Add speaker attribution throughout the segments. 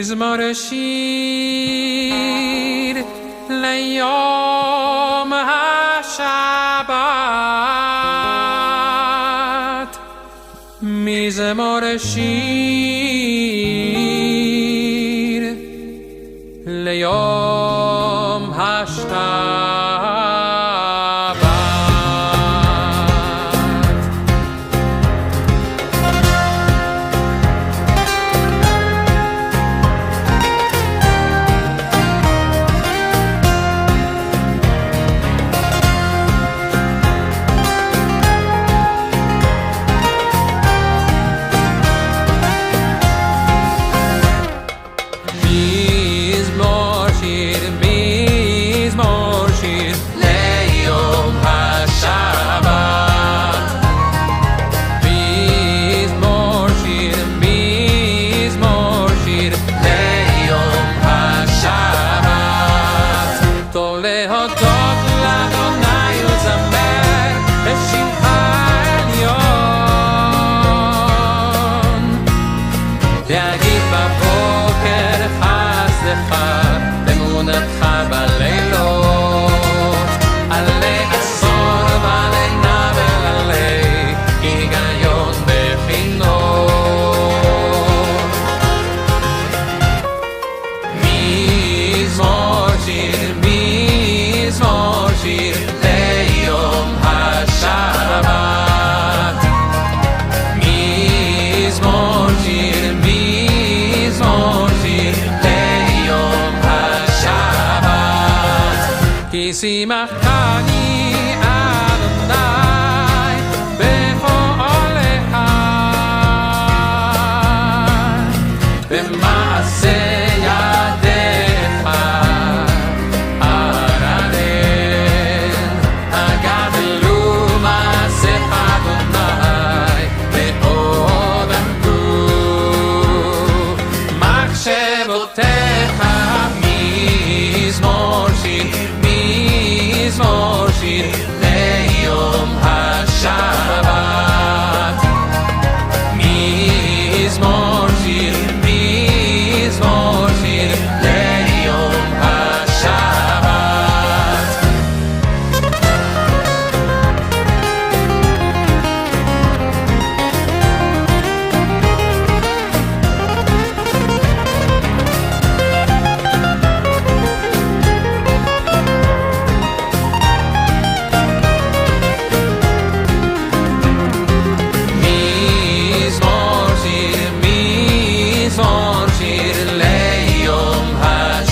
Speaker 1: מזמור השיר ליום השבת מזמור השיר ליום השבת שימחני אדוני בפועלך במעשה ידיך ארנן הגדלו מעשיך אדוני מאוד עמדו מחשבותיך מזמור שיר מזמור שיר ליום השבת מזמור שיר ליום השבת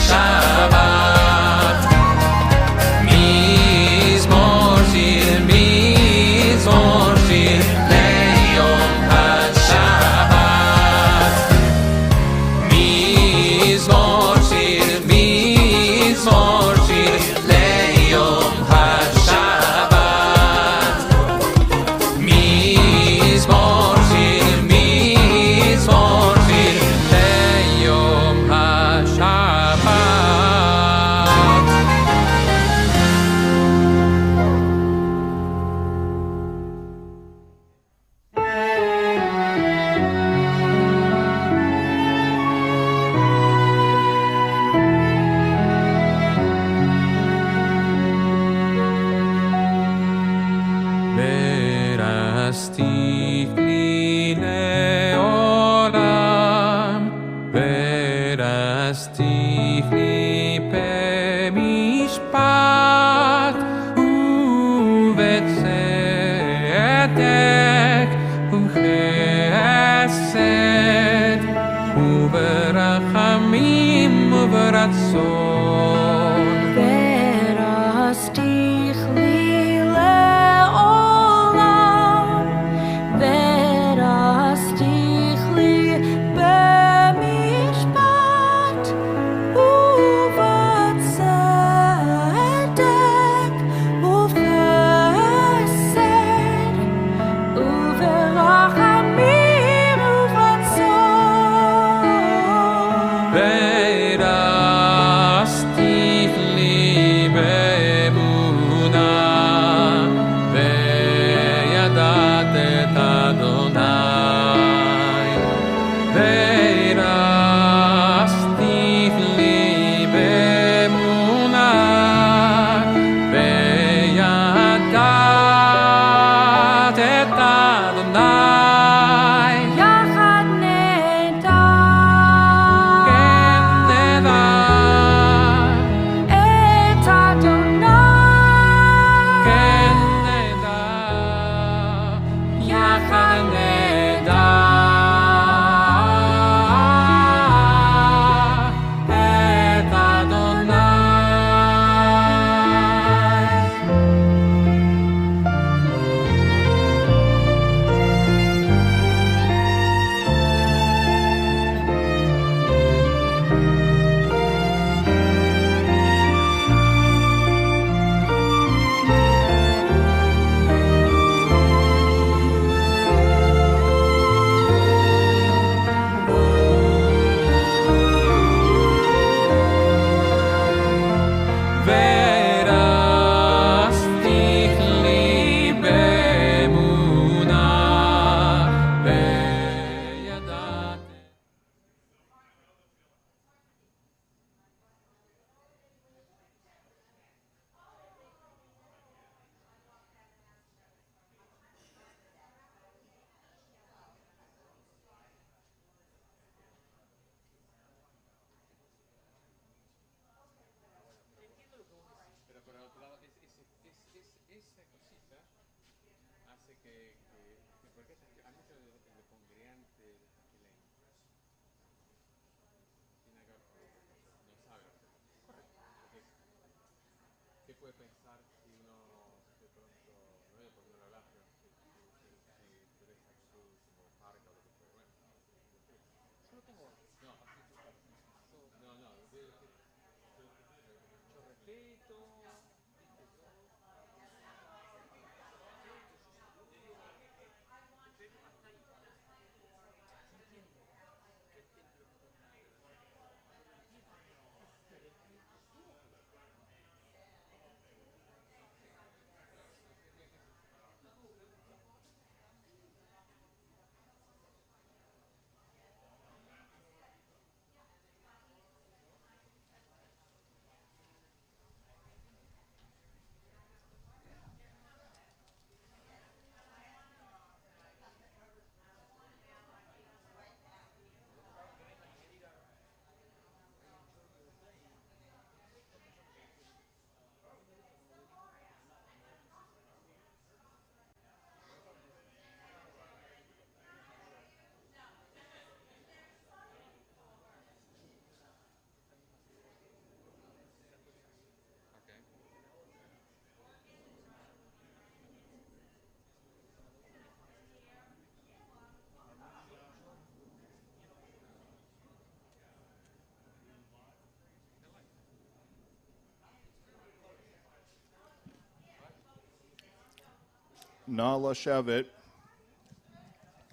Speaker 2: Nā לשבת.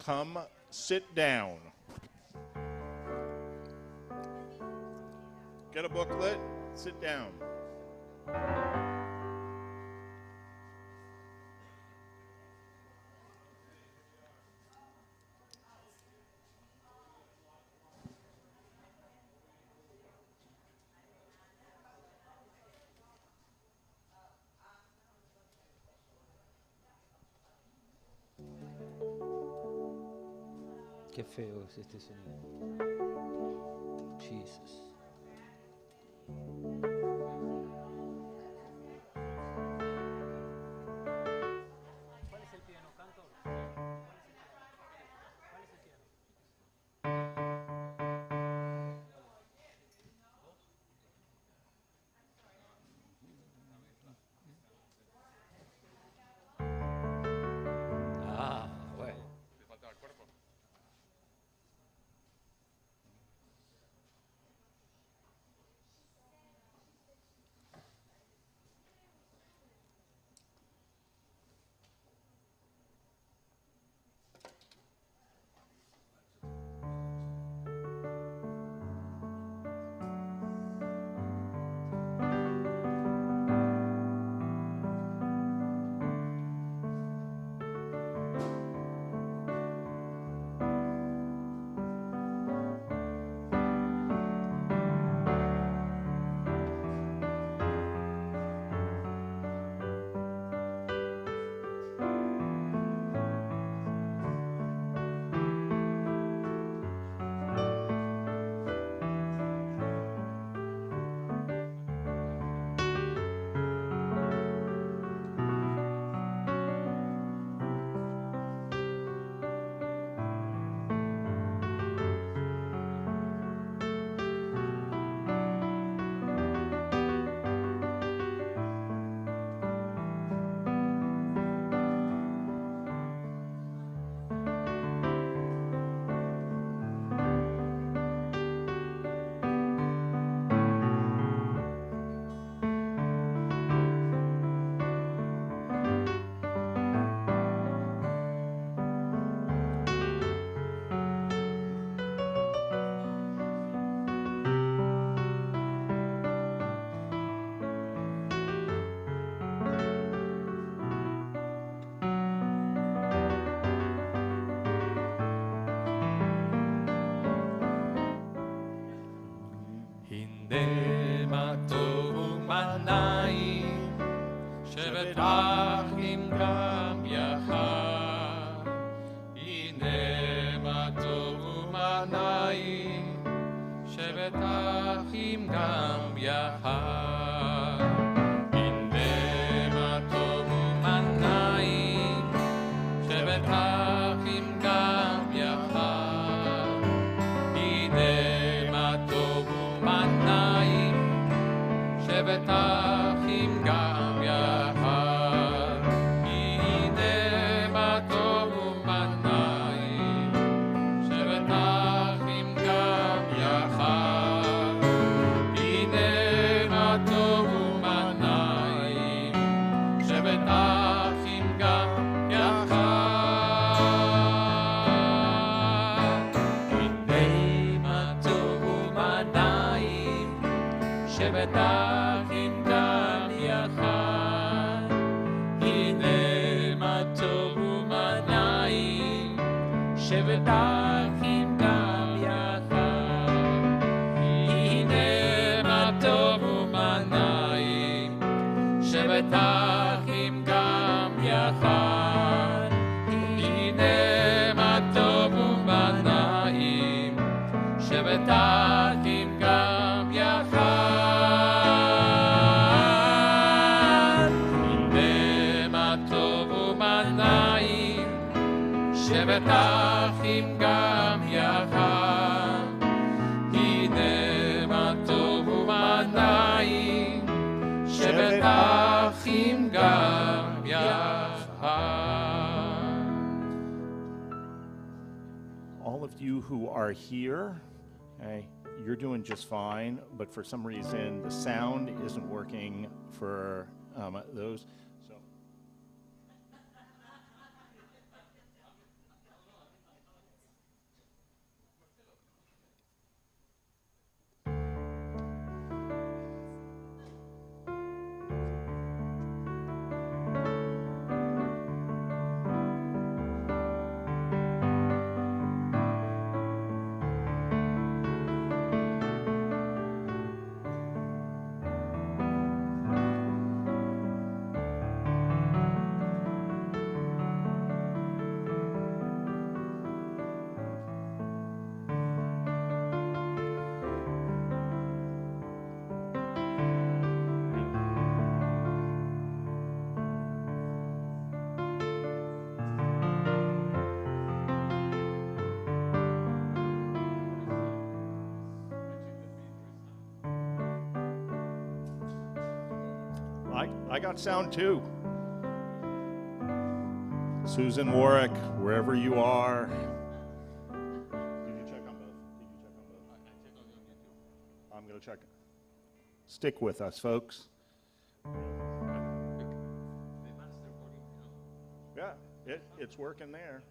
Speaker 2: Come sit down. Get a booklet, sit down.
Speaker 3: Qué feo es este sonido. Jesus. ¿Cuál es el piano, cantor? ¿Cuál es el piano? Ah, bueno.
Speaker 4: ¿Te faltaba el cuerpo?
Speaker 1: Hindema tohu manai, Shevet achim gam yachad. Hindema tohu manai, Shevet achim gam yachad. Hindema tohu manai, שבת אחים גם יחד. הנה מה טוב ומה נעים, שבת אחים גם יחד. הנה מה טוב ומה נעים, שבת אחים גם יחד. הנה מה טוב ומה נעים, שבת אחים גם יחד. הנה מה טוב ומה נעים, שבת אחים גם יחד. הנה מה טוב ומה נעים, שבת אחים גם יחד. הנה מה טוב ומה נעים, שבת אחים גם יחד. הנה מה טוב ומה נעים, שבת אחים גם יחד. הנה מה טוב ומה נעים, שבת אחים גם יחד.
Speaker 2: All of you who are here, hey, you're doing just fine, but for some reason the sound isn't working for those. So. I got sound too. Susan Warwick, wherever you are. Did you check on both? I'm going to check. Stick with us, folks. Yeah, it's working there.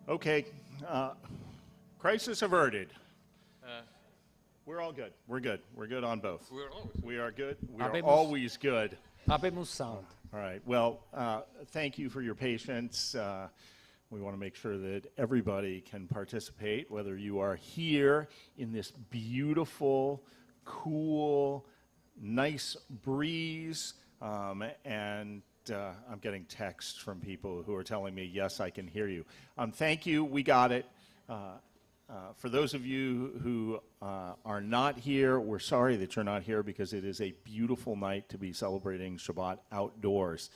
Speaker 2: Okay, crisis averted. We're all good. We're good. We're good on both. We are good. We are always good.
Speaker 3: Habemos sound.
Speaker 2: All right. Well, thank you for your patience. We want to make sure that everybody can participate, whether you are here in this beautiful, cool, nice breeze, and I'm getting texts from people who are telling me, yes, I can hear you. Thank you. We got it. For those of you who are not here, we're sorry that you're not here because it is a beautiful night to be celebrating Shabbat outdoors.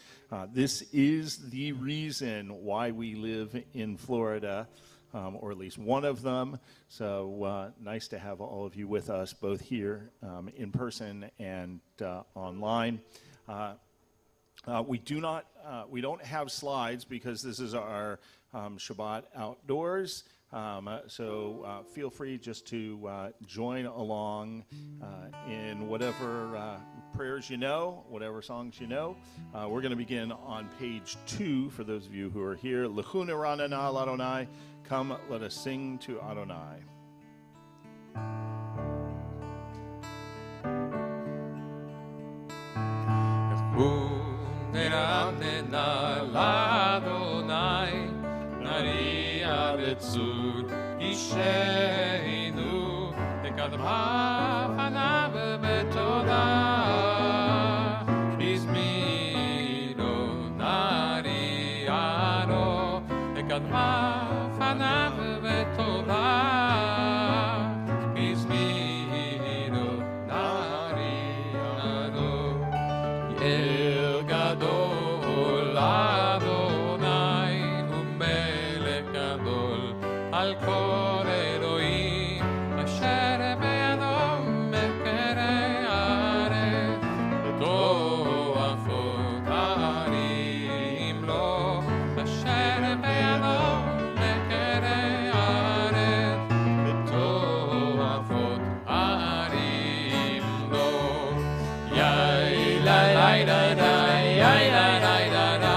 Speaker 2: This is the reason why we live in Florida, or at least one of them. So nice to have all of you with us, both here in person and online. We don't have slides because this is our Shabbat outdoors. So feel free just to join along in whatever prayers you know, whatever songs you know. We're going to begin on page 2 for those of you who are here. L'chu niranana l'Adonai. Come, let us sing to Adonai.
Speaker 1: נרננה לאדוני, נריע בצור אישנו, וקדמה פניו בתודה, בזמינו נריענו, וקדמה פניו וטובה הזמינו נרינו אל גדול אדוני ומלך גדול על כל אלוהים אשר בידו מחקרי הארץ וטועפות הרים לו אשר בידו מחקרי הארץ וטועפות הרים לו יאי לי לי לי לי יאי לי לי לי לי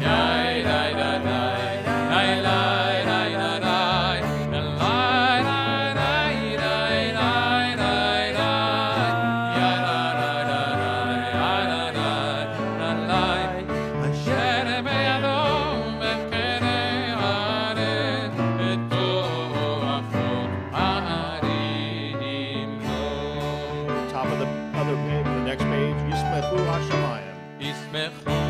Speaker 1: יאי לי לי לי
Speaker 2: Top of the other page, the next page, Yismechu Hashemayim.
Speaker 1: ישמחו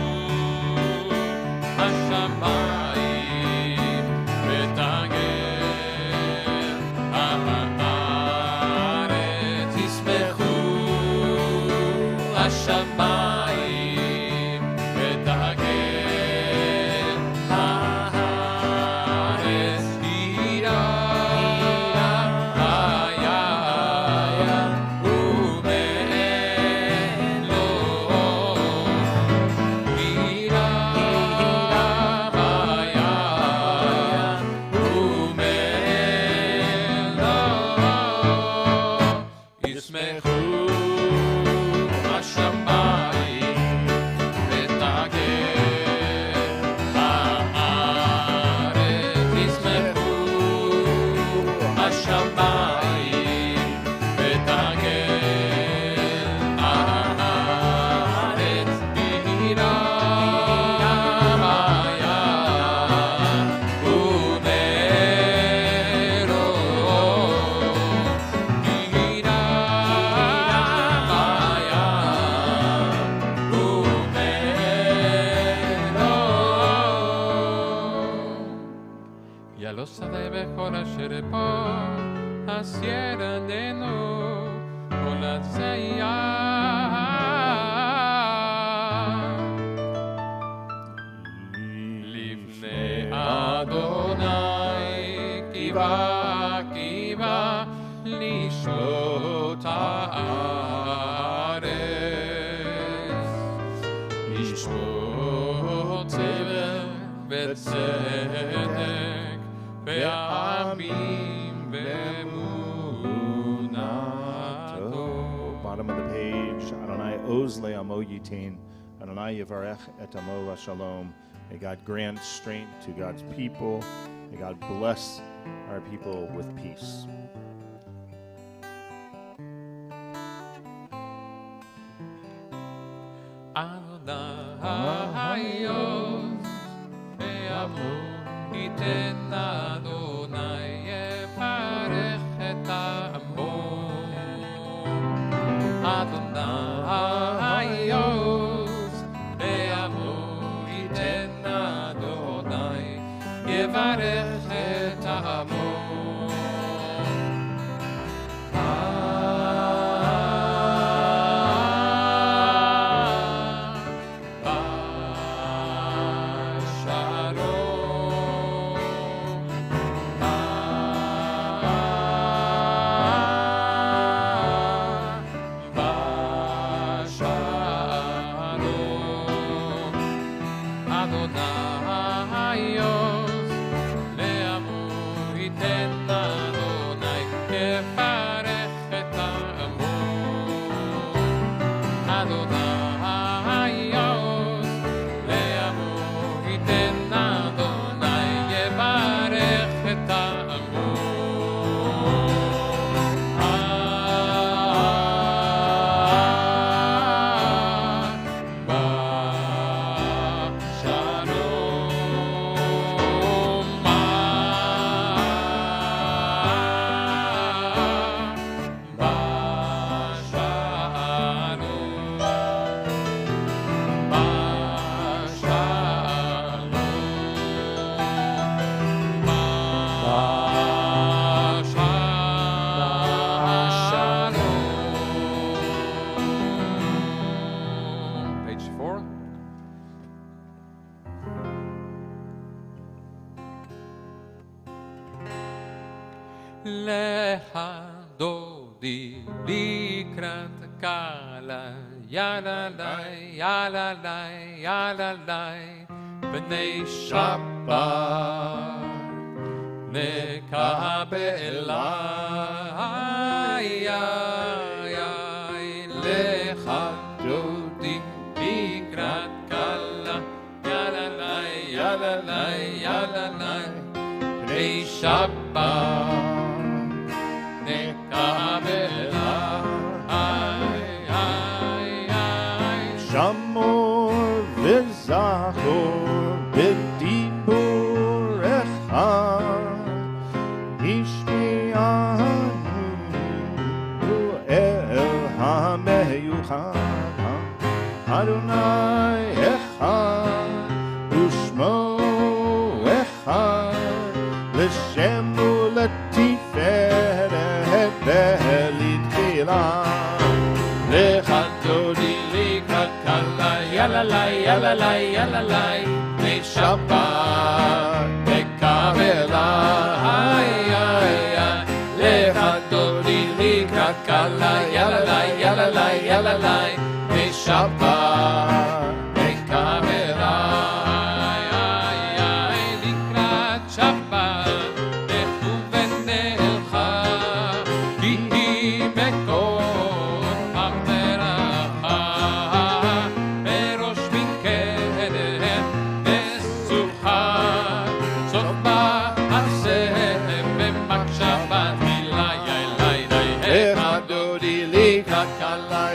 Speaker 1: השמיים ותגר הארץ ישמחו השמיים ותגר הארץ הירה lo sarebbe con ascere po a sierra de no con la zeia livne Adonai kiva lishot haaretz lishmot zever betzedek
Speaker 2: Bottom of the page, Adonai oz le'amo yitin, Adonai yivarech et amo v'shalom. May God grant strength to God's people. May God bless our people with peace.
Speaker 1: Adonai oz le'amo ייתן אדוני יברך את עמו אדוני עוז לעמו ייתן אדוני יברך את עמו לך דודי לקראת קלה, יאללה לי, יאללה לי, יאללה לי, בני שבת נקבל לך דודי לקראת קלה, יאללה לי, יאללה לי, יאללה לי, בני שבת
Speaker 2: שמור וזכור בדיבורך, השמיענו אל המיוחד, אדוני אחד ושמו אחד, לשם ולתפארת ולתחילה. לך דודי לקראת קלה, יאללה לי, יאללה לי, יאללה לי, בני שבת נקבלה. לך דודי לקראת קלה, יאללה לי, יאללה לי, יאללה לי, בני שבת נקבלה. לקראת שבת נכוון אלך, כי היא מקום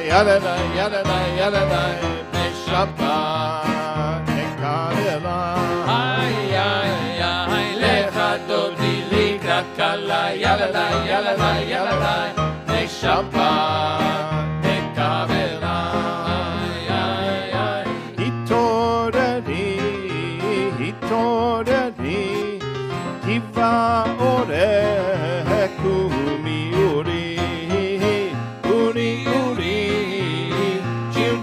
Speaker 2: יאללה לי, יאללה לי, יאללה לי, בני שבת נקבלה. לך דודי לקראת קלה, יאללה לי, יאללה לי, יאללה לי, בני שבת נקבלה. התעוררי, התעוררי, כי באורך קומי אורי, אורי, אורי,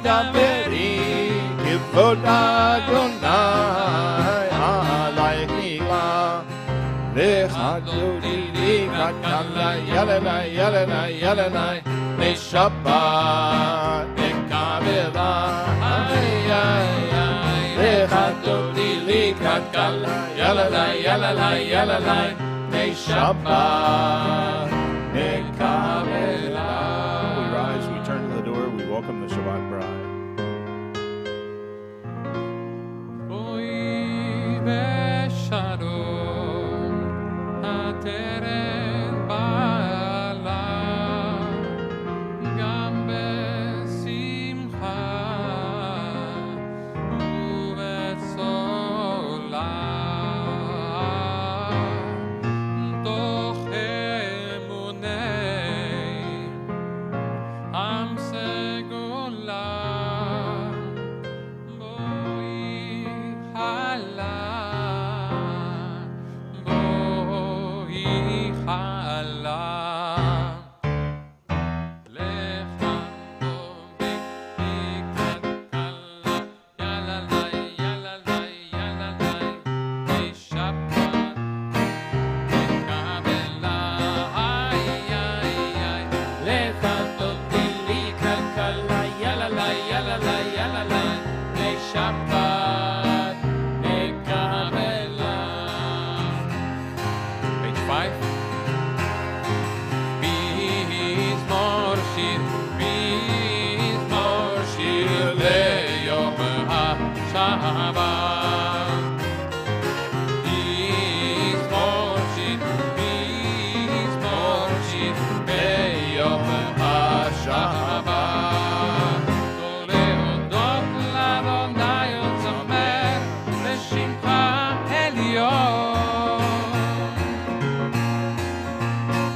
Speaker 2: דברי כבוד אדוני עלייך נגלה. לך דודי לקראת קלה, יאללה לי, יאללה לי, יאללה לי, בני שבת נקבלה. לך דודי לקראת קלה, יאללה לי, יאללה לי, יאללה לי, בני שבת נקבלה. We rise, we turn to the door, we welcome the Shabbat bride.
Speaker 1: בשלום הטרם בעלה, גם בשמחה ובצולה, תוך אמוני עם סגולה, בואי חלה, בואי חלה. לך דודי לקראת קלה, יאללה לי, יאללה לי, יאללה לי, בני שבת נקבלה. לך דודי לקראת קלה, יאללה לי, יאללה לי, יאללה לי, בני שבת נקבלה. Page 5. מזמור שיר, מזמור שיר ליום השבת. מזמור שיר, מזמור שיר ביום השבת. להודות לאדוני ולזמר לשמך עליון.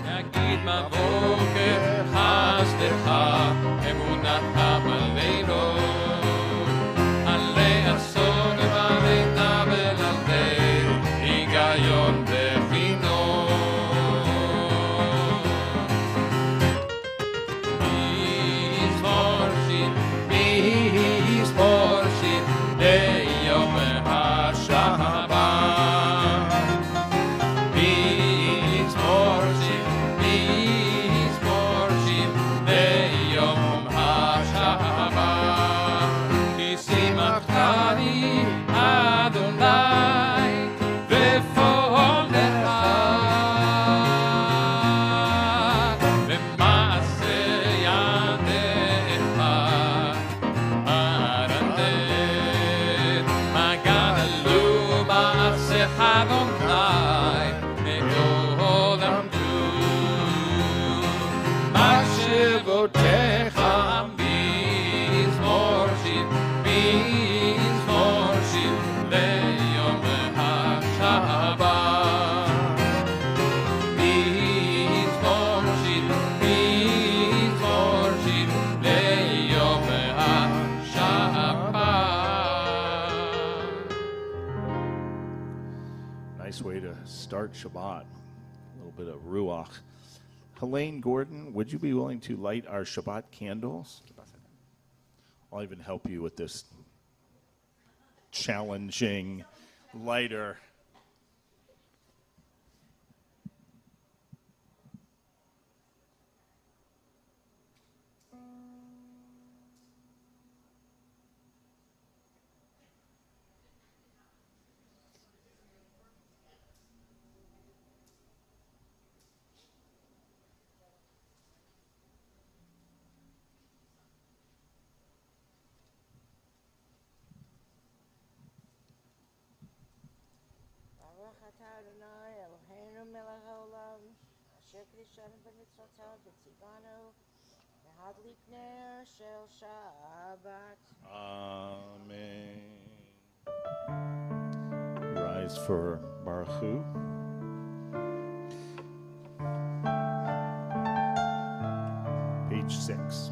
Speaker 1: נגיד בבוקר חסדך אמונתך עלינו, עלי אסון ועלי תבל עלי היגיון בחינו. מזמור שיר, מזמור שיר ליום השבת. מזמור שיר, Adonai, Me'olam tu. Machshevotecha mizmor shir, leyom ha'Shabbat. Mizmor shir, leyom ha'Shabbat.
Speaker 2: Nice way to start Shabbat. A little bit of Ruach. Helene Gordon, would you be willing to light our Shabbat candles? I'll even help you with this challenging lighter.
Speaker 4: Baruch atah Adonai Eloheinu melech haolam, asher kiddushanu b'mitzvotav v'tzivanu v'hadlik ner shel Shabbat.
Speaker 2: Amen. Rise for Baruchu. Page 6.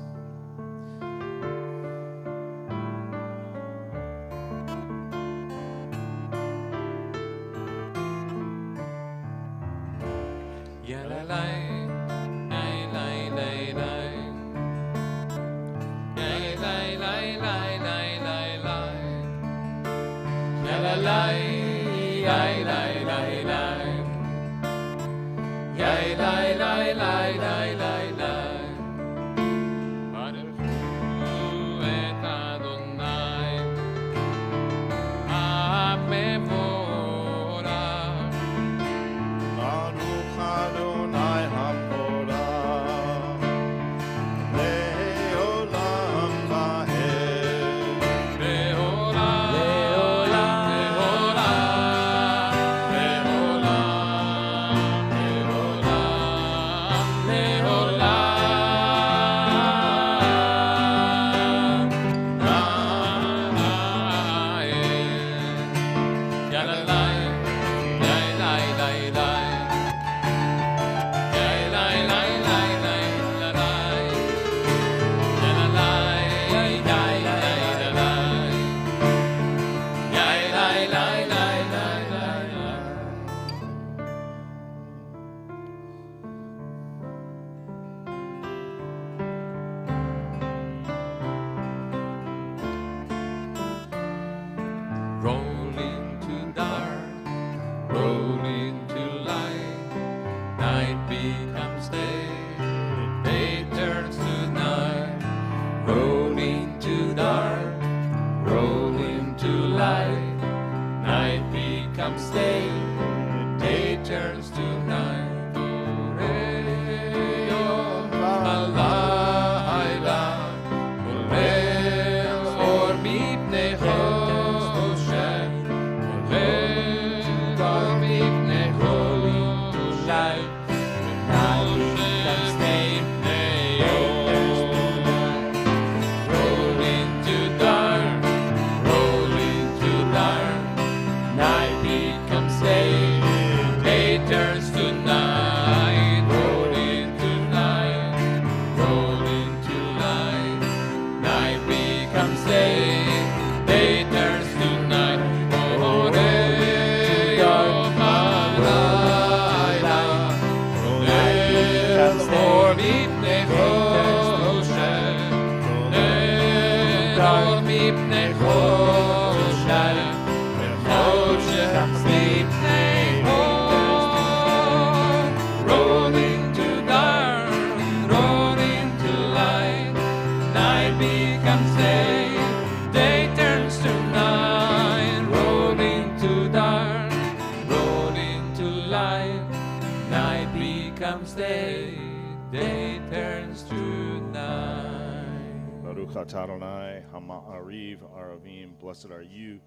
Speaker 2: Baruch atah Adonai Hama'ariv Aravim. Blessed are you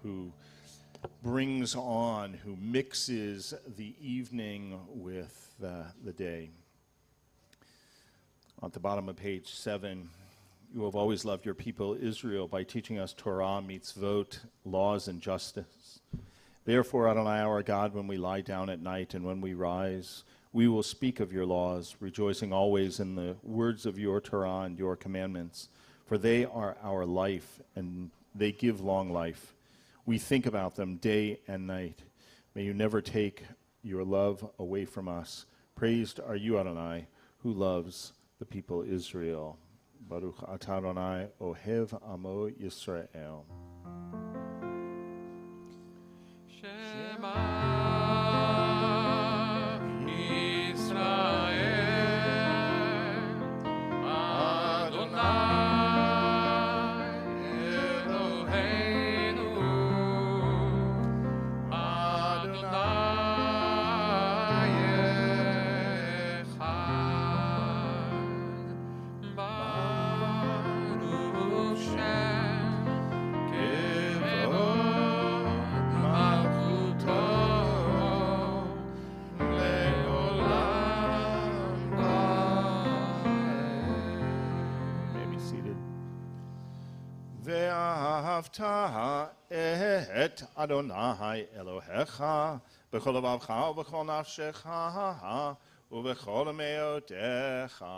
Speaker 2: who brings on, who mixes the evening with the day. At the bottom of page 7, you have always loved your people Israel by teaching us Torah, mitzvot, laws, and justice. Therefore, Adonai our God, when we lie down at night and when we rise, we will speak of your laws, rejoicing always in the words of your Torah and your commandments, for they are our life and they give long life. We think about them day and night. May you never take your love away from us. Praised are you, Adonai, who loves the people Israel. Baruch atah Adonai ohev amo Yisrael.
Speaker 1: Shema Yisrael Adonai Eloheinu Adonai Echad Baruch Shem Kevod Malchuto Leolam Vaed.
Speaker 2: May be seated. Ve'ahavta et Adonai Elohecha b'chol levavcha u'b'chol nafshecha u'b'chol me'otecha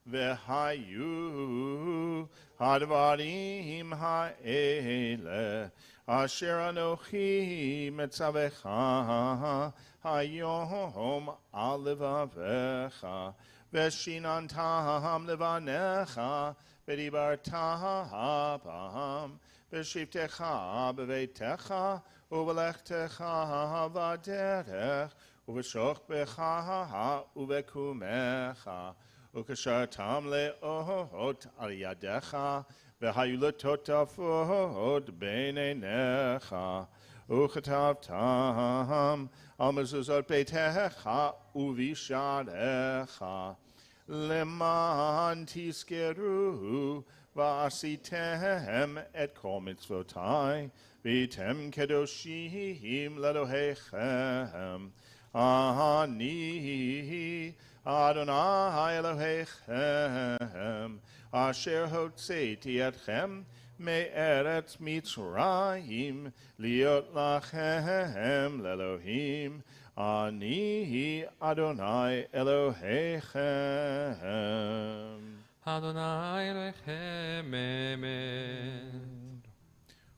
Speaker 2: ve'hayu hadvarim ha'ele asher anochi metzavecha hayom al levavecha ve'shinantam levanecha v'dibarta bam v'shivtecha b'veitecha u'v'lechtecha v'derech u'v'shochbecha u'v'kumecha u'kashartam le'ot al yadecha v'hayulototafot b'neinecha u'chatavtam al mezuzot beitecha u'vishadecha leman tiskeru v'asitem et kol mitzvotai v'tem kedoshim lelohechem ani Adonai Elohechem asher hotzeti etchem me'eretz Mitzrayim liot lachem lelohim ani Adonai Elohechem.
Speaker 1: Adonai Elohim Amen.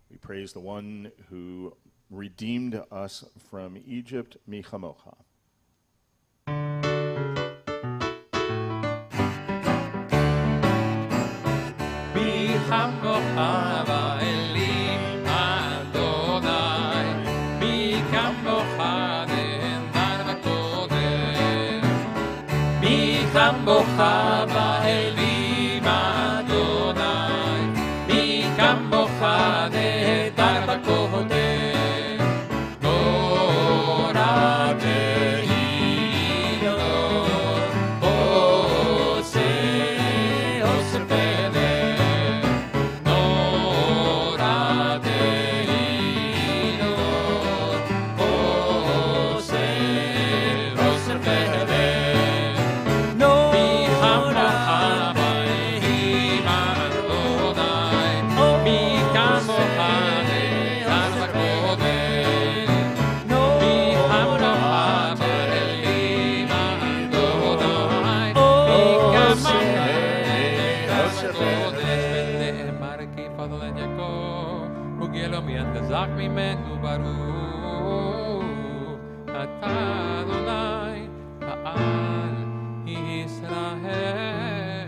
Speaker 2: We praise the one who redeemed us from Egypt, Michamocha.
Speaker 1: Michamocha va'elim Adonai Michamocha ne'endar v'kodem Michamocha va'elim Adonai Michamocha ne'endar v'kodem Torah ve'hilo Oseh Oseh ve'leh Torah ve'hilo Oseh Oseh ve'leh Michamocha va'elim Adonai Michamocha ne'endar v'kodem Michamocha va'elim Adonai Michamocha ne'endar v'kodem ונאמר כי פדל את יעקב וגילו מיד גזק ממנו ברוך אתה אדוני העל ישראל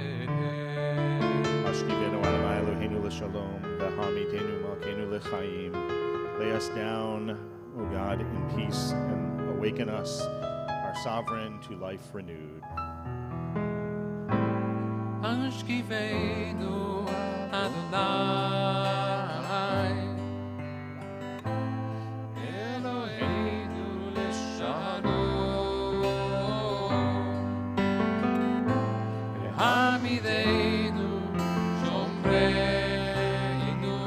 Speaker 2: Ashkivenu Adonai Eloheinu l'shalom, v'hamidenu malkeinu l'chaim. Lay us down, O God, in peace, and awaken us, our sovereign, to life renewed.
Speaker 1: השכיבנו אדוני אלוהינו לשלום והעמידנו שומרנו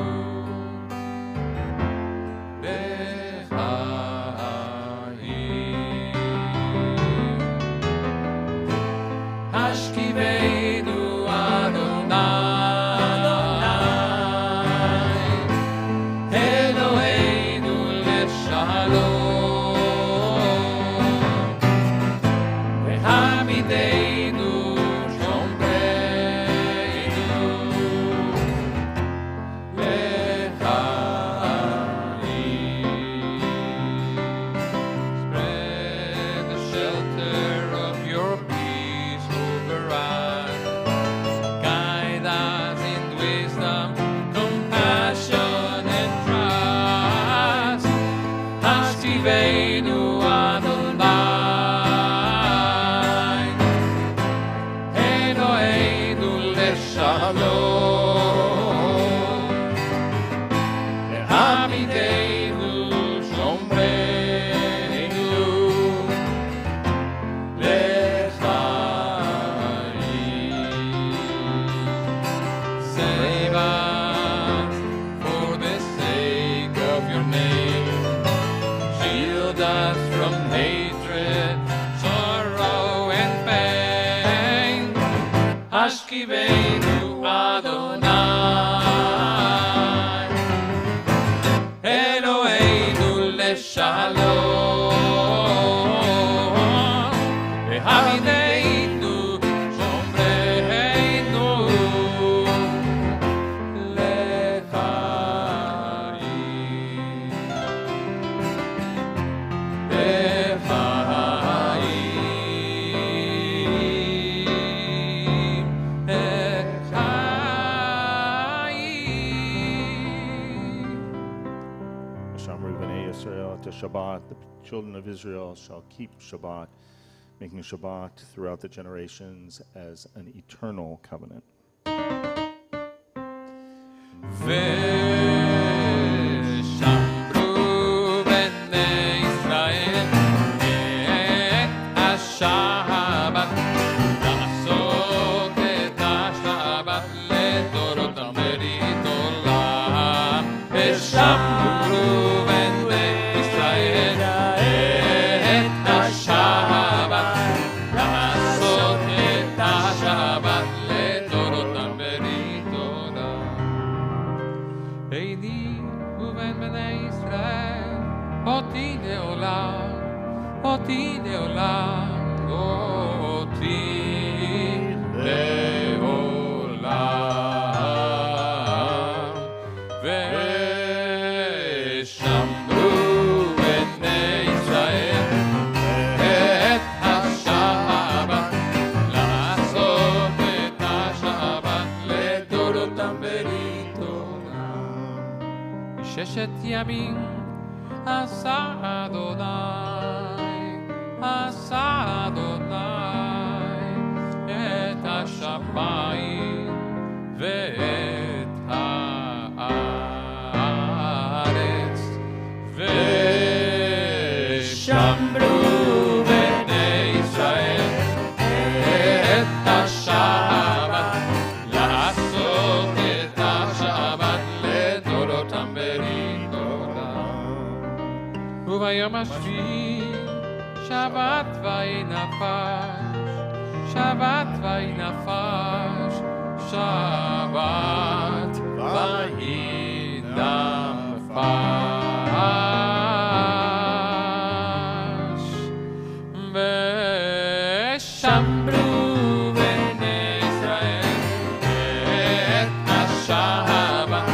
Speaker 1: Yashivenu Adonai Eloheinu leshalom Havineinu shomreinu
Speaker 2: To Shabbat, the children of Israel shall keep Shabbat, making Shabbat throughout the generations as an eternal covenant.
Speaker 1: ושמרו בני ישראל את השבת לעשות את השבת לדורותם ברית עולם ושמרו אותי לעולם, אותי לעולם, ושמרו בני ישראל את השבת, לעשות את השבת לדורותם ברית עולם. ששת ימים עשה עשה אדוני את השמיים ואת הארץ ושמרו בני ישראל את השבת לעשות את השבת לדורותם ברית עולם וביום השביעי שבת וינפש, שבת וינפש, שבת וינפש. ושמרו בני ישראל את השבת,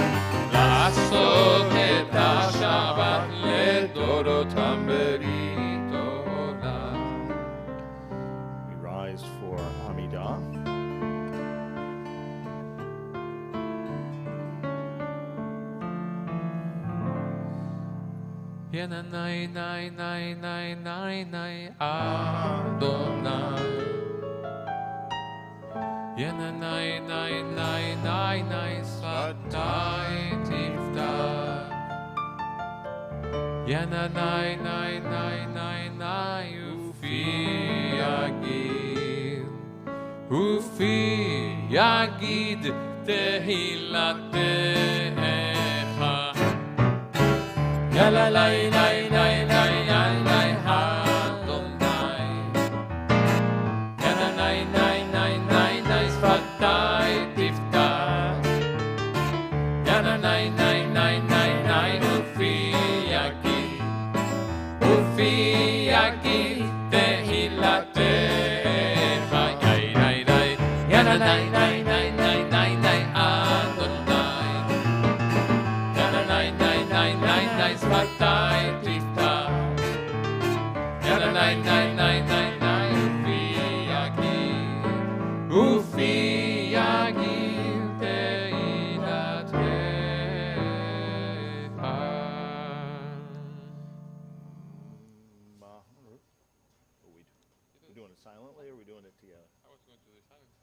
Speaker 1: לעשות את השבת לדורותם ברית. Nay nay nay nay nay nay Adonai Yena nay nay nay nay nay Svatai Tiftach Yena nay nay nay nay nay Ufi Yagid Tehilatecha Yala lay lay lay lay lay lay Adonai Yana nay nay nay nay nay Svatai Tiftach Yana nay nay nay nay nay Ufi Yagid Tehilatecha Yana nay nay nay nay nay nay Adonai Yana nay nay nay nay nay Svatai Tiftach Yana nay nay nay nay nay Ufi Yagid Tehilatecha.
Speaker 2: We're doing it silently or are we doing it together? I was going to do it silently.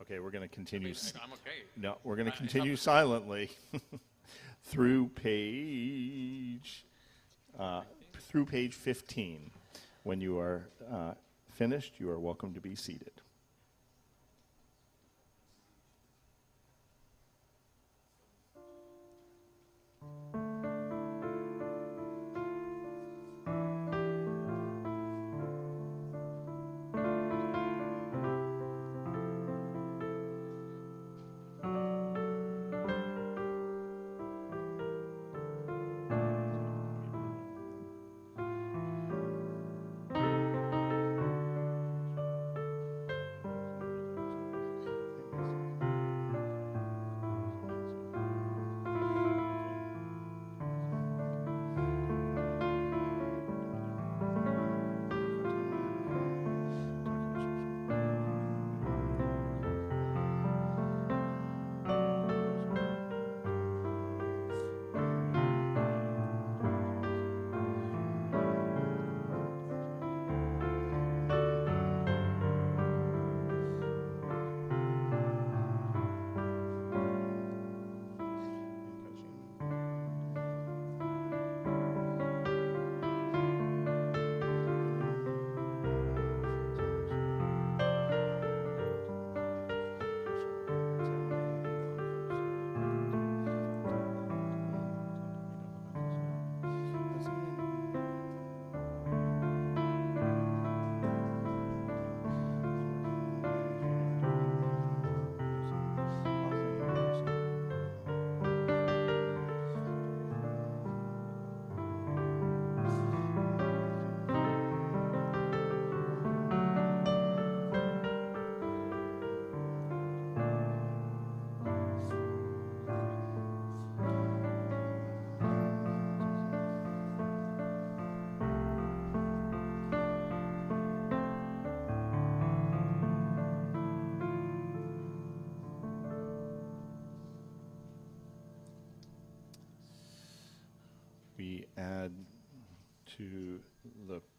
Speaker 2: Okay, we're going to continue.
Speaker 1: I'm okay.
Speaker 2: No, we're going to continue silently through page 15. When you are finished, you are welcome to be seated.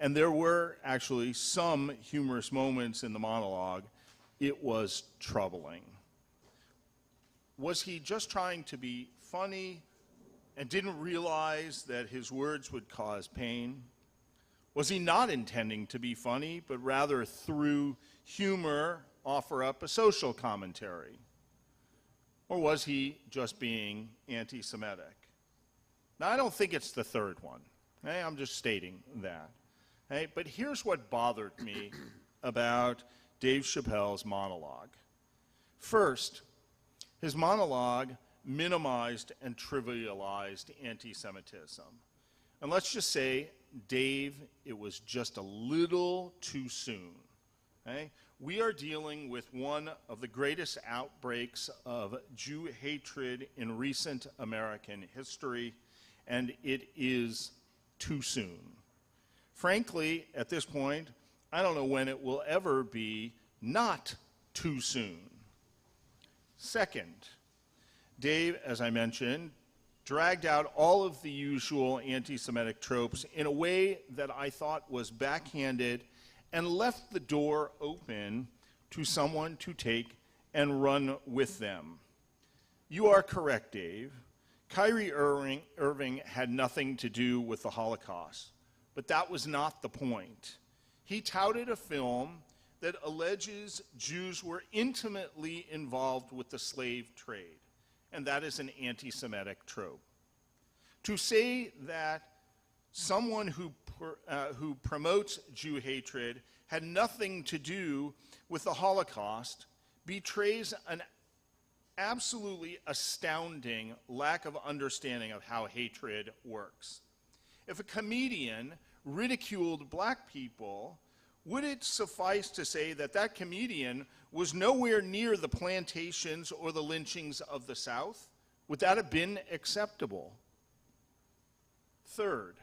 Speaker 2: And there were actually some humorous moments in the monologue. It was troubling. Was he just trying to be funny and didn't realize that his words would cause pain? Was he not intending to be funny, but rather through humor offer up a social commentary? Or was he just being anti-Semitic? Now, I don't think it's the third one. Okay? I'm just stating that. Okay? But here's what bothered me about Dave Chappelle's monologue. First, his monologue minimized and trivialized anti-Semitism. And let's just say, Dave, it was just a little too soon. Okay? We are dealing with one of the greatest outbreaks of Jew hatred in recent American history, and it is too soon. Frankly, at this point, I don't know when it will ever be not too soon. Second, Dave, as I mentioned, dragged out all of the usual anti-Semitic tropes in a way that I thought was backhanded and left the door open to someone to take and run with them. You are correct, Dave. Kyrie Irving had nothing to do with the Holocaust, but that was not the point. He touted a film that alleges Jews were intimately involved with the slave trade, and that is an anti-Semitic trope. To say that someone who promotes Jew hatred had nothing to do with the Holocaust betrays an absolutely astounding lack of understanding of how hatred works. If a comedian ridiculed black people, would it suffice to say that that comedian was nowhere near the plantations or the lynchings of the South? Would that have been acceptable? Third,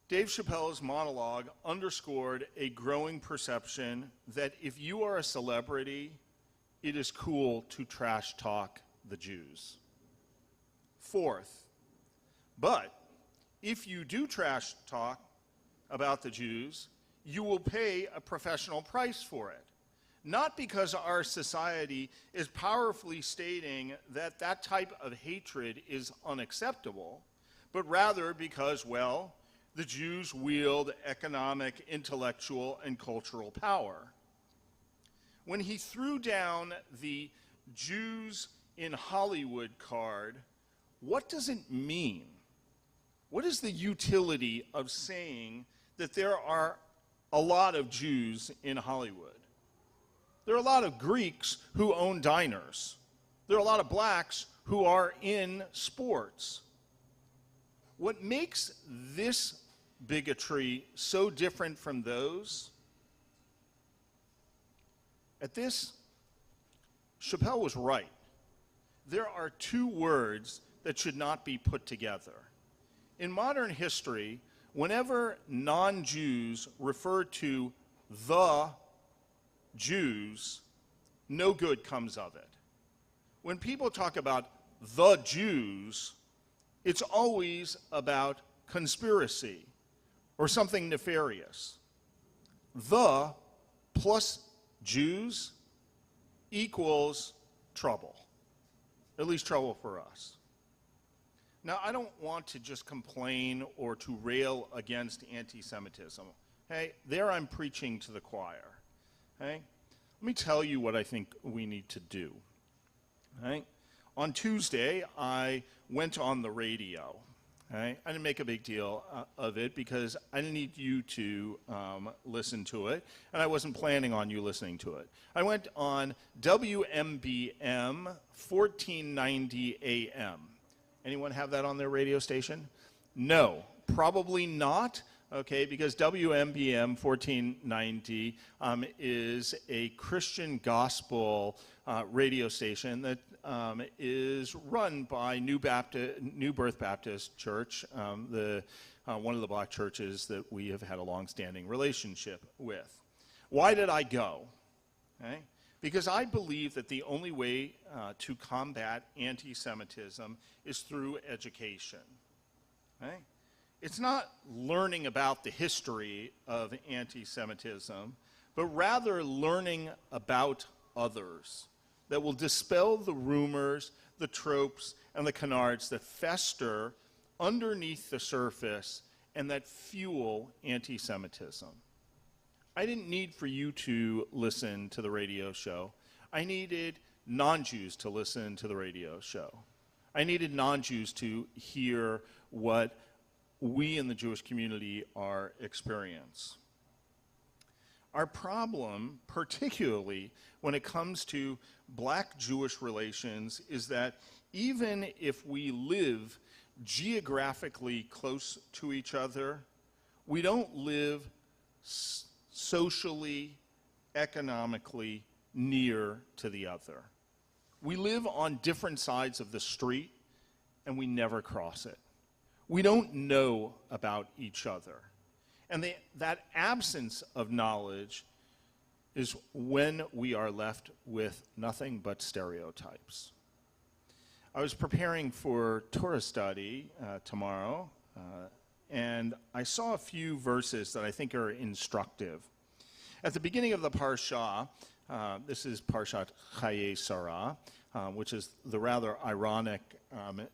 Speaker 2: Dave Chappelle's monologue underscored a growing perception that if you are a celebrity, it is cool to trash talk the Jews. Fourth, but if you do trash talk about the Jews, you will pay a professional price for it. Not because our society is powerfully stating that that type of hatred is unacceptable, but rather because, well, the Jews wield economic, intellectual, and cultural power. When he threw down the Jews in Hollywood card, what does it mean? What is the utility of saying that there are a lot of Jews in Hollywood? There are a lot of Greeks who own diners. There are a lot of blacks who are in sports. What makes this bigotry so different from those? At this, Chappelle was right. There are two words that should not be put together. In modern history, whenever non-Jews refer to the Jews, no good comes of it. When people talk about the Jews, it's always about conspiracy or something nefarious. The plus Jews equals trouble, at least trouble for us. Now, I don't want to just complain or to rail against anti-Semitism. Hey, there I'm preaching to the choir. Hey, let me tell you what I think we need to do. Right? On Tuesday, I went on the radio. Right? I didn't make a big deal of it because I didn't need you to listen to it, and I wasn't planning on you listening to it. I went on WMBM 1490 AM. Anyone have that on their radio station? No, probably not. Okay, because WMBM 1490 is a Christian gospel radio station that is run by New Birth Baptist Church, one of the black churches that we have had a long-standing relationship with. Why did I go? Okay? Because I believe that the only way to combat anti-Semitism is through education. Okay? It's not learning about the history of anti-Semitism, but rather learning about others that will dispel the rumors, the tropes, and the canards that fester underneath the surface and that fuel anti-Semitism. I didn't need for you to listen to the radio show. I needed non-Jews to listen to the radio show. I needed non-Jews to hear what we in the Jewish community are experiencing. Our problem, particularly when it comes to black-Jewish relations, is that even if we live geographically close to each other, we don't live socially, economically near to the other. We live on different sides of the street, and we never cross it. We don't know about each other. And that absence of knowledge is when we are left with nothing but stereotypes. I was preparing for Torah study tomorrow, and I saw a few verses that I think are instructive. At the beginning of the Parsha, this is Parshat Chaye Sarah, which is the rather ironic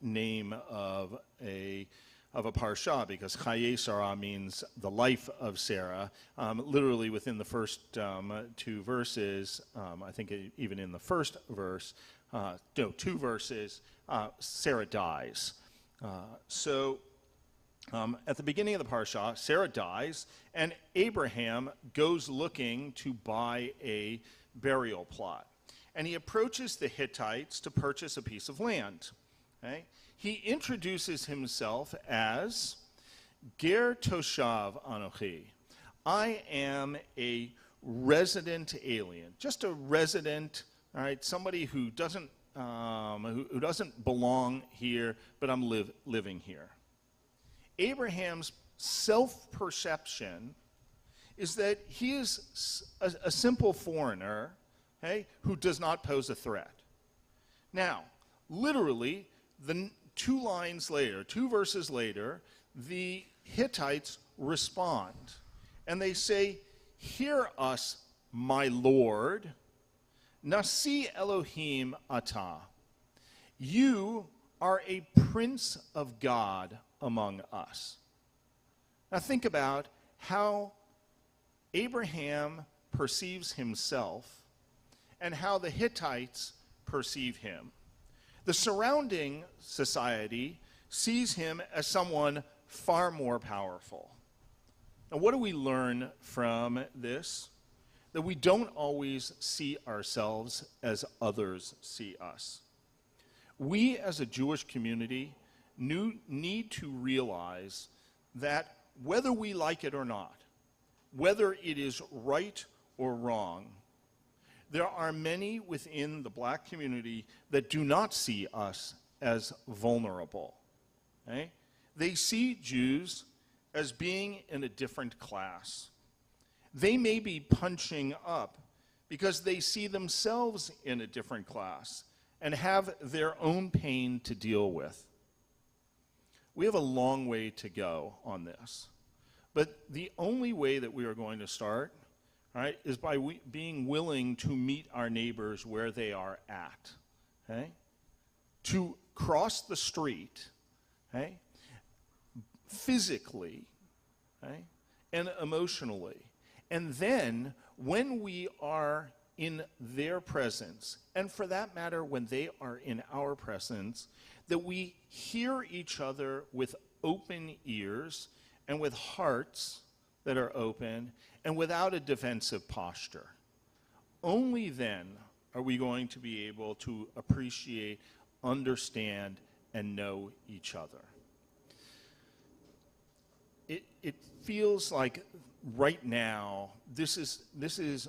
Speaker 2: name of a parsha, because Chaye Sarah means the life of Sarah. Literally within the first two verses, I think even in the first verse, two verses, Sarah dies. So at the beginning of the parsha, Sarah dies, and Abraham goes looking to buy a burial plot. And he approaches the Hittites to purchase a piece of land. Okay? He introduces himself as Ger Toshav Anochi. I am a resident alien, just a resident, all right, somebody who doesn't belong here, but I'm living here. Abraham's self-perception is that he is a simple foreigner, okay, who does not pose a threat. Now, literally, two verses later, the Hittites respond, and they say, "Hear us, my Lord, Nasi Elohim Atah. You are a prince of God among us." Now think about how Abraham perceives himself and how the Hittites perceive him. The surrounding society sees him as someone far more powerful. Now, what do we learn from this? That we don't always see ourselves as others see us. We, as a Jewish community, need to realize that whether we like it or not, whether it is right or wrong, there are many within the black community that do not see us as vulnerable. Okay? They see Jews as being in a different class. They may be punching up because they see themselves in a different class and have their own pain to deal with. We have a long way to go on this. But the only way that we are going to start, right, is by being willing to meet our neighbors where they are at, okay? To cross the street, okay, physically, okay, and emotionally. And then, when we are in their presence, and for that matter, when they are in our presence, that we hear each other with open ears and with hearts that are open and without a defensive posture. Only then are we going to be able to appreciate, understand, and know each other. It feels like right now this is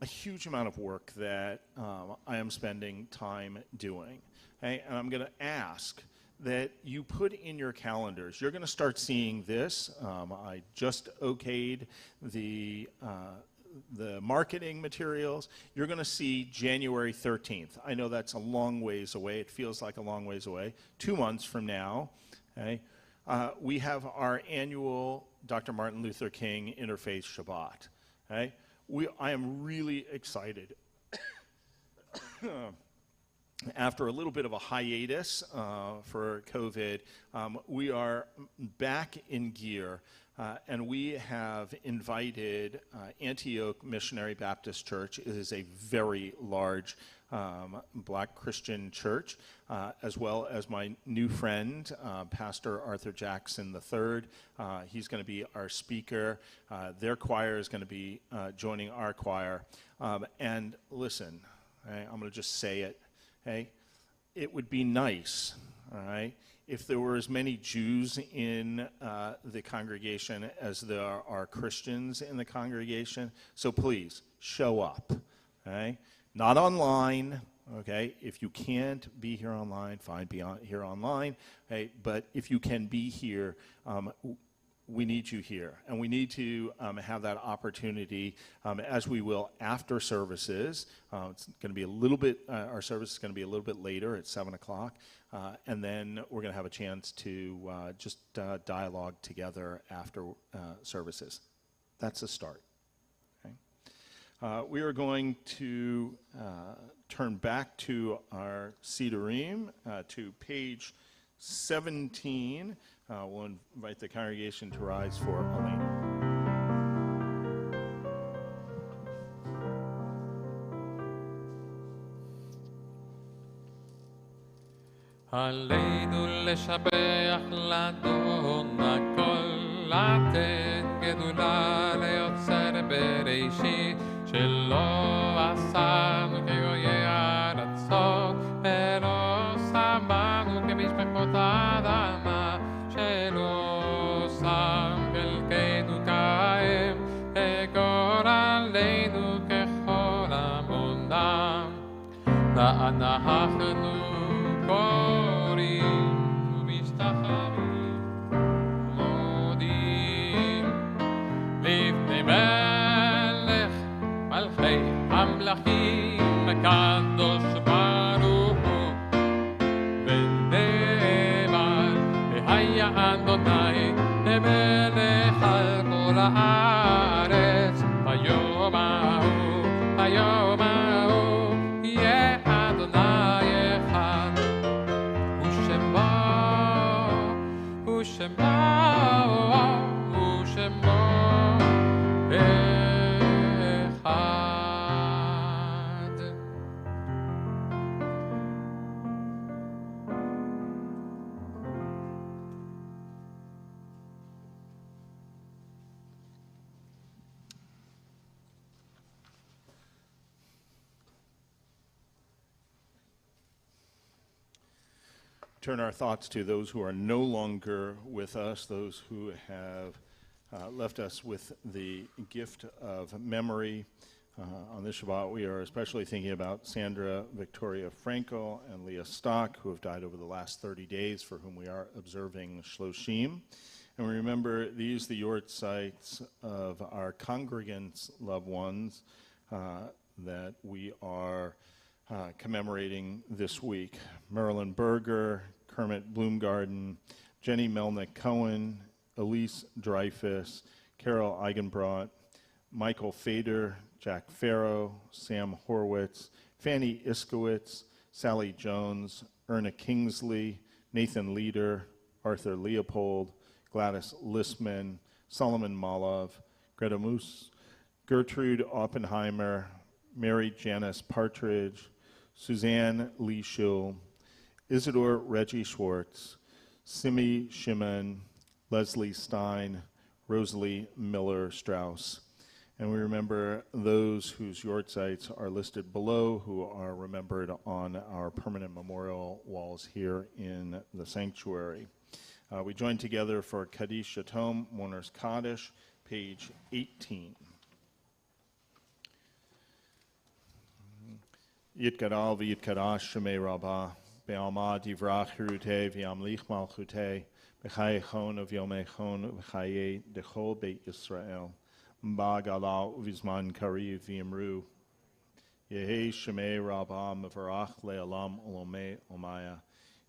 Speaker 2: a huge amount of work that I am spending time doing. Okay? And I'm going to ask that you put in your calendars. You're going to start seeing this. I just okayed the marketing materials. You're going to see January 13th. I know that's a long ways away. It feels like a long ways away. 2 months from now, okay? we have our annual Dr. Martin Luther King Interfaith Shabbat. Okay? I am really excited. After a little bit of a hiatus for COVID, we are back in gear, and we have invited Antioch Missionary Baptist Church. It is a very large Black Christian church, as well as my new friend, Pastor Arthur Jackson III. He's going to be our speaker. Their choir is going to be joining our choir. And listen, okay, I'm going to just say it. Okay? It would be nice, all right, if there were as many Jews in the congregation as there are Christians in the congregation. So please, show up, okay? Not online, okay? If you can't be here online, fine, be here online, okay? But if you can be here, we need you here, and we need to have that opportunity, as we will after services. It's going to be a little bit, our service is going to be a little bit later at 7 o'clock, and then we're going to have a chance to just dialogue together after services. That's a start. Okay? We are going to turn back to our Sidurim, to page 17. We'll invite the congregation to rise for Elena.
Speaker 1: עלינו לשבח לאדון הכל, לתת גדולה ליוצר בראשית, שלא עשנו כגויי ארצות, ולא שמנו כמשפחות האדמה, שלא שם חלקנו כהם, וגורלנו ככל המונם. ואנחנו קוראים ומשתחווים ומודים לפני מלך מלכי המלכים הקדוש ברוך הוא ונאמר והיה אדוני למלך על כל הארץ ביום ההוא יהיה אדוני אחד ושמו אחד.
Speaker 2: Turn our thoughts to those who are no longer with us, those who have left us with the gift of memory. On this Shabbat, we are especially thinking about Sandra Victoria Frankel and Leah Stock, who have died over the last 30 days, for whom we are observing Shloshim. And we remember these, the yortzites of our congregants' loved ones that we are commemorating this week. Marilyn Berger, Kermit Bloomgarden, Jenny Melnick Cohen, Elise Dreyfus, Carol Eigenbrot, Michael Fader, Jack Farrow, Sam Horwitz, Fanny Iskowitz, Sally Jones, Erna Kingsley, Nathan Leader, Arthur Leopold, Gladys Listman, Solomon Malov, Greta Moose, Gertrude Oppenheimer, Mary Janice Partridge, Suzanne Lee Schill, Isidore Reggie Schwartz, Simi Shimon, Leslie Stein, Rosalie Miller Strauss. And we remember those whose yortzites are listed below, who are remembered on our permanent memorial walls here in the sanctuary. We join together for Kaddish Yatom, Mourner's Kaddish, page 18. Yitgadal v'yitkadash shemei rabbah, be'alma divrach hirutei v'yamlich malchutei, b'chai chon of yomei chon v'chayei dechol beit Yisrael, ba'gala uvizman kariv v'yimru, yehei shemei rabbah mevarach le'alam olomei omaya,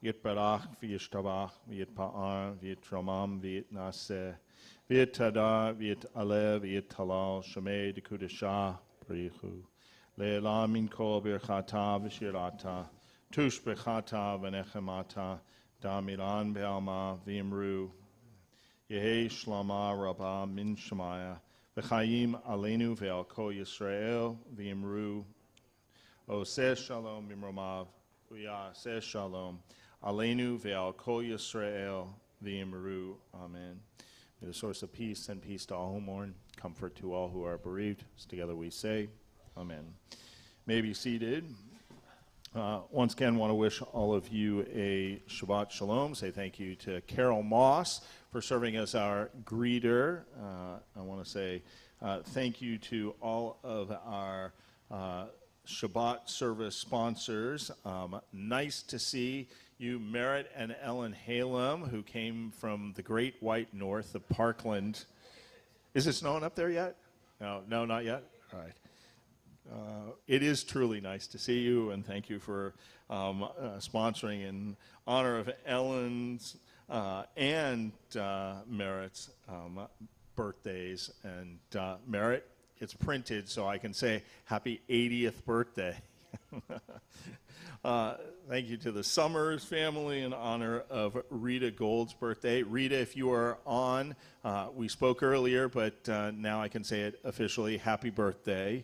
Speaker 2: Yitbarach v'yishtabach v'yitpa'ar v'yitramam v'yitnaseh v'yitada v'yitalev v'yitalal shemei dekudashah b'richu le'elam min kol birchata v'shirata tush b'chata v'nechemata damilan be'alma v'imru Yehi shlama rabba min shemaya v'chayim aleinu ve'al kol Yisrael v'imru Oseh shalom b'mromav v'yaseh shalom Aleinu ve'al kol Yisrael v'imru. Amen. May the source of peace and peace to all who mourn, comfort to all who are bereaved. As together we say, Amen. May be seated. Once again, want to wish all of you a Shabbat Shalom. Say thank you to Carol Moss for serving as our greeter. I want to say thank you to all of our Shabbat service sponsors. Nice to see you, Merritt and Ellen Halem, who came from the great white north of Parkland. Is it snowing up there yet? No, not yet? All right. It is truly nice to see you, and thank you for sponsoring in honor of Ellen's and Merritt's birthdays. And Merritt, it's printed so I can say happy 80th birthday. Thank you to the Summers family in honor of Rita Gold's birthday. Rita, if you are on, we spoke earlier, but now I can say it officially, happy birthday.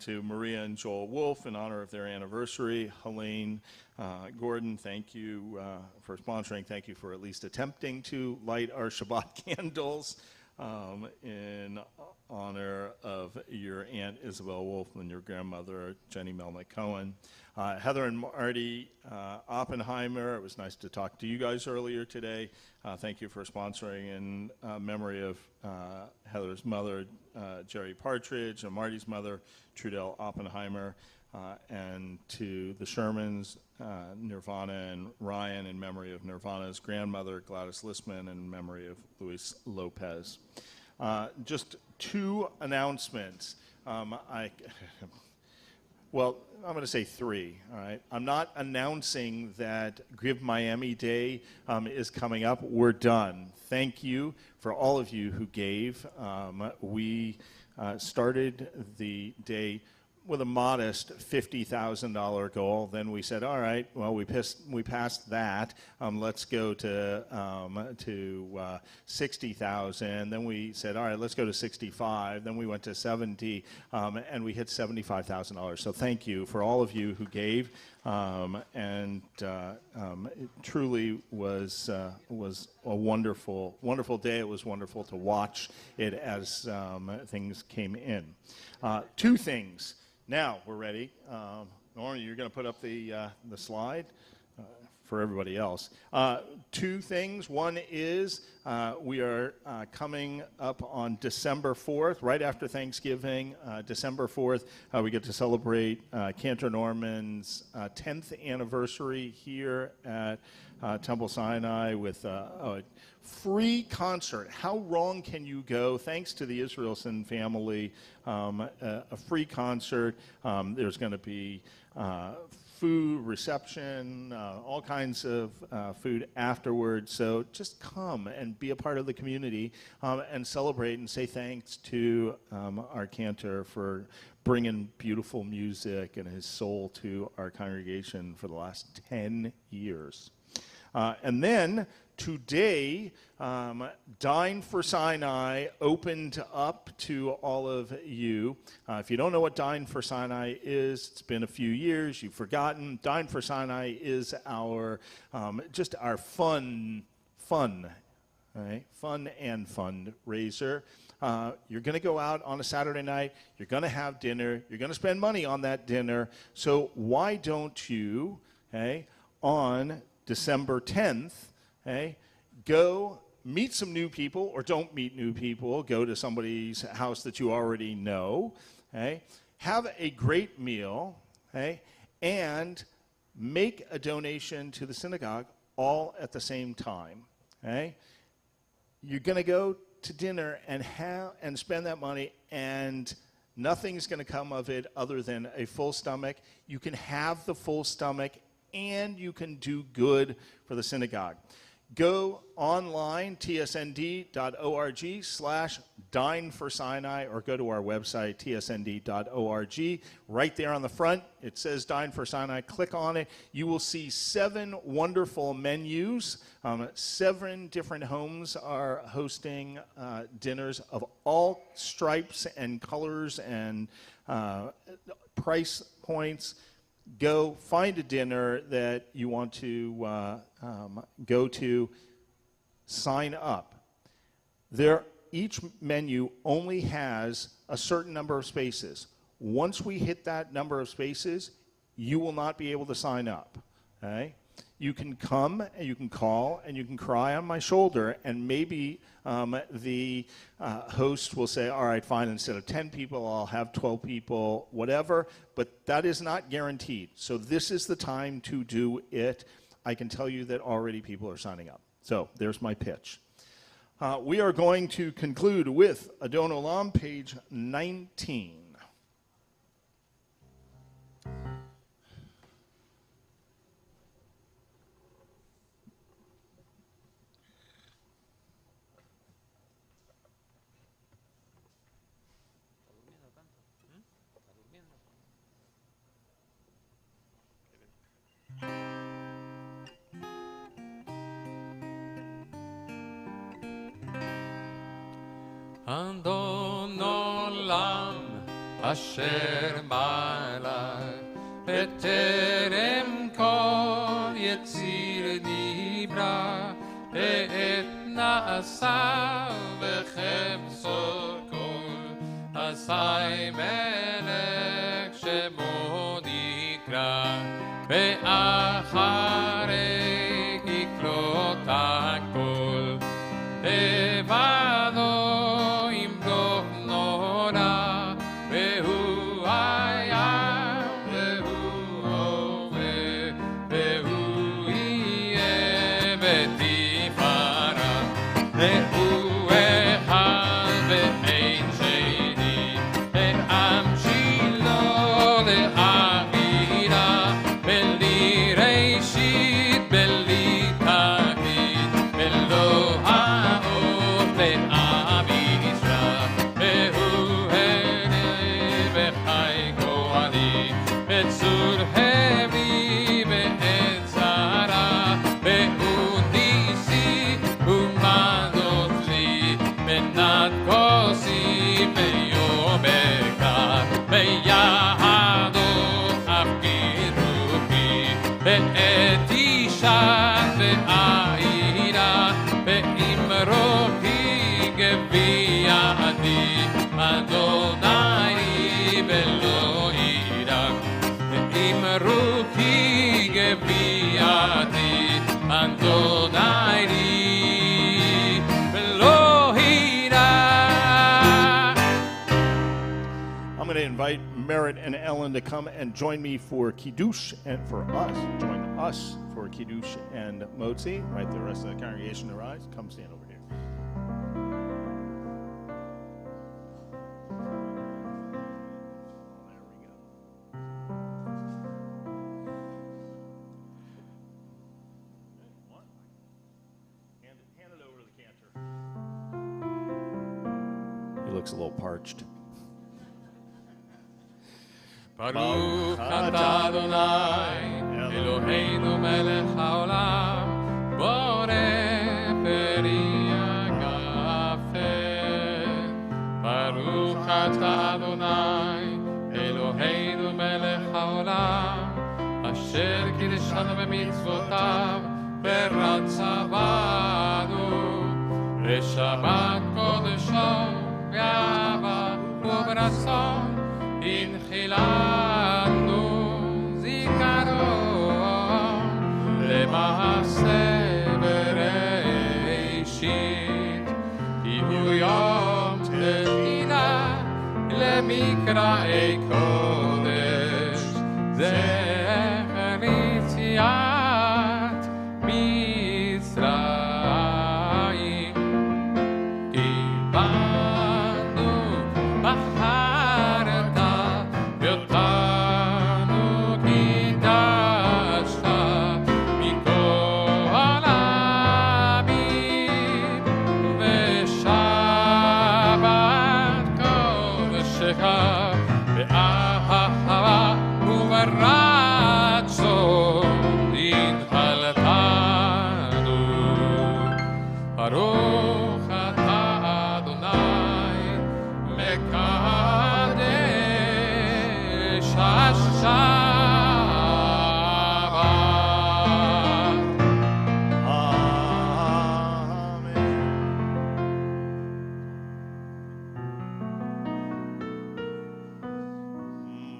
Speaker 2: To Maria and Joel Wolf in honor of their anniversary. Helene Gordon, thank you for sponsoring. Thank you for at least attempting to light our Shabbat candles in honor of your Aunt Isabel Wolf and your grandmother, Jenny Melnick Cohen. Heather and Marty Oppenheimer, it was nice to talk to you guys earlier today. Thank you for sponsoring in memory of Heather's mother, Jerry Partridge, and Marty's mother, Trudell Oppenheimer, and to the Shermans, Nirvana and Ryan in memory of Nirvana's grandmother, Gladys Listman, in memory of Luis Lopez. Just two announcements. Well, I'm going to say three, all right? I'm not announcing that Give Miami Day is coming up. We're done. Thank you for all of you who gave. We started the day with a modest $50,000 goal. Then we said, all right, well, we passed that. Let's go to 60,000. Then we said, all right, let's go to 65. Then we went to 70, and we hit $75,000. So thank you for all of you who gave. It truly was a wonderful day. It was wonderful to watch it as things came in. Two things. Now we're ready. Norman, you're going to put up the slide for everybody else. Two things. One is we are coming up on December 4th, right after Thanksgiving. December 4th, we get to celebrate Cantor Norman's 10th anniversary here at Temple Sinai with a free concert. How wrong can you go? Thanks to the Israelson family, a free concert. There's going to be food, reception, all kinds of food afterwards. So just come and be a part of the community and celebrate and say thanks to our cantor for bringing beautiful music and his soul to our congregation for the last 10 years. And then today, Dine for Sinai opened up to all of you. If you don't know what Dine for Sinai is, it's been a few years, you've forgotten. Dine for Sinai is our just our fun, right? Fun and fundraiser. You're going to go out on a Saturday night, you're going to have dinner, you're going to spend money on that dinner. So why don't you, on December 10th, go meet some new people, or don't meet new people. Go to somebody's house that you already know. Have a great meal, and make a donation to the synagogue all at the same time. You're going to go to dinner and spend that money, and nothing's going to come of it other than a full stomach. You can have the full stomach and you can do good for the synagogue. Go online, tsnd.org/Dine for Sinai, or go to our website, tsnd.org. Right there on the front, it says Dine for Sinai. Click on it. You will see 7 wonderful menus. 7 different homes are hosting dinners of all stripes and colors and price points. Go find a dinner that you want to go to, sign up. Each menu only has a certain number of spaces. Once we hit that number of spaces, you will not be able to sign up. Okay? You can come and you can call and you can cry on my shoulder, and maybe the host will say, all right, fine, instead of 10 people, I'll have 12 people, whatever, but that is not guaranteed. So this is the time to do it. I can tell you that already people are signing up. So there's my pitch. We are going to conclude with Adon Olam, page 19.
Speaker 1: אדון עולם אשר מעלי בטרם כל יציר נברא בעת נעשה וחפצו כל עשי מלך שמו נקרא ואחרי יקלוט הכל לבדו
Speaker 2: I'm going to invite Merritt and Ellen to come and join me for Kiddush, and join us for Kiddush and Motzi. Right, the rest of the congregation to rise. Come stand over here. Looks a little parched.
Speaker 1: Baruch atah Adonai Eloheinu melech haolam boreh peri hagafen. Baruch atah Adonai Eloheinu melech haolam asher kiddushanu b'mitzvotav v'ratza banu leShabbat kodesho Gava ubrason in chilanu zikaron lema'ase bereishit ihu yom tefilah lemikra'ei kodesh zecher yitziat Mitzrayim. בחרת ואותנו קידשת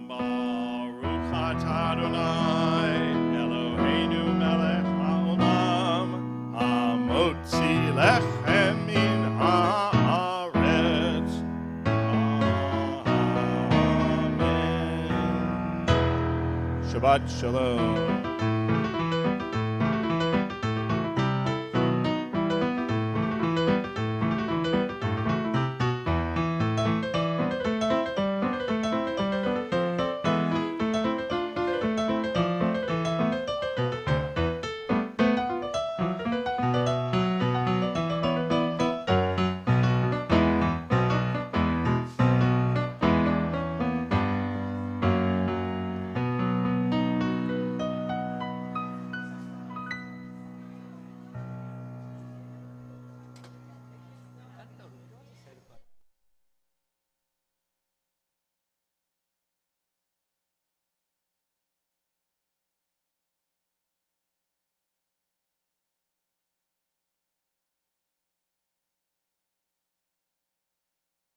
Speaker 2: Baruch atah Adonai, Eloheinu melech haolam, hamotzi lechem min haaretz. Amen. Shabbat shalom.